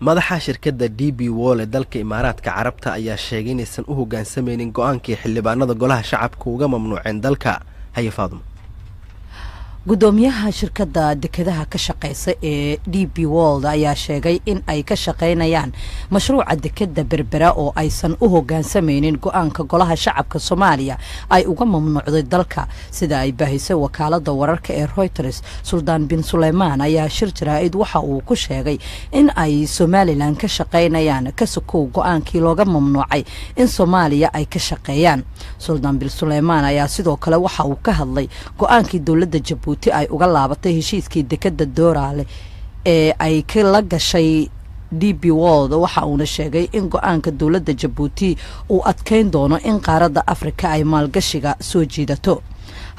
madaxa shirkadda DP World ee dalka Imaaraadka Carabta ayaa sheegay inaysan u hoggaansameynin go'aankii xildhibaanada golaha shacabka uga mamnuuceen dalka. Haye Faadimo. gudoomiyaha shirkadda dekedaha ka shaqeysa ee DP World ayaa sheegay in ay ka shaqeynayaan mashruuca dekeda berbera oo aysan u hoggaansameynin go'aanka golaha shacabka Soomaaliya ay uga mamnuucday dalka sida ay baahisay wakaalada wararka ee Reuters. Suldaan bin Suleymaan ayaa shir jaraa'id waxa uu ku sheegay in ay Somaliland ka shaqeynayaan ka sokow go'aankii looga mamnuucay in Soomaaliya ay ka shaqeeyaan. Suldaan bin Suleymaan ayaa sidoo kale waxa uu ka hadlay go'aankii dawladda Jabuuti ay uga laabatay heshiiskii dekeda Dooraale ee ay la gashay DP World. waxa uu sheegay in go'aanka dawladda Jabuuti uu adkeyn doono in qaaradda Afrika ay maalgashiga soo jiidato.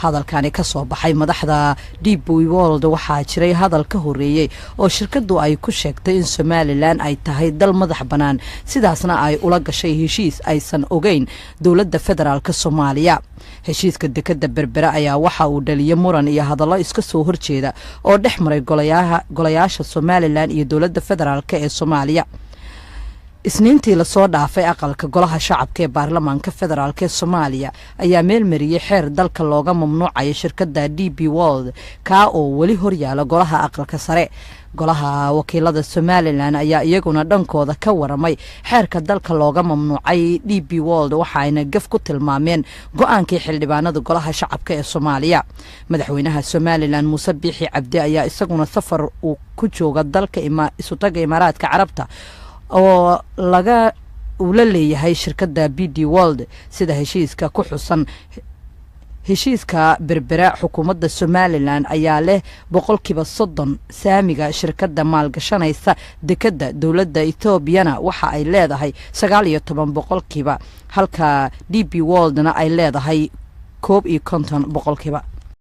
hadalkani ka soo baxay madaxda DP World waxaa jiray hadal ka horeeyay oo shirkadu ay ku sheegtay in Somaliland ay tahay dal madax banaan sidaasna ay ula gashay heshiis aysan ogeyn dawladda federaalka Soomaaliya. heshiiska dekeda berbera ayaa waxa uu dhaliyay muran iyo hadallo iska soo horjeeda oo dhex maray golayaasha Somaliland iyo dawladda federaalka ee Soomaaliya. isniintii la soo dhaafay aqalka golaha shacabka ee baarlamaanka federaalka ee Soomaaliya ayaa meel mariyay xeer dalka looga mamnuucay shirkadda DP World ka oo wali hor yaala golaha aqalka sare. golaha wakiilada Somaliland ayaa iyaguna dhankooda ka waramay xeerka dalka looga mamnuucay DP World waxaana gaf ku tilmaameen go'aankii xildhibaanada golaha shacabka ee Soomaaliya. madaxweynaha Somaliland Muuse Biixi Cabdi ayaa isaguna safar uu ku jooga dalka isutaga Imaaraadka Carabta oo la leeyahay shirkadda DP World sida heshiiska ku xusan. heshiiska berbera xukuumadda Somaliland ayaa leh 30% saamiga shirkadda maalgashanaysa dekeda. dawladda Ethiopiana waxa ay leedahay 19% halka DP Worldna ay leedahay 51%.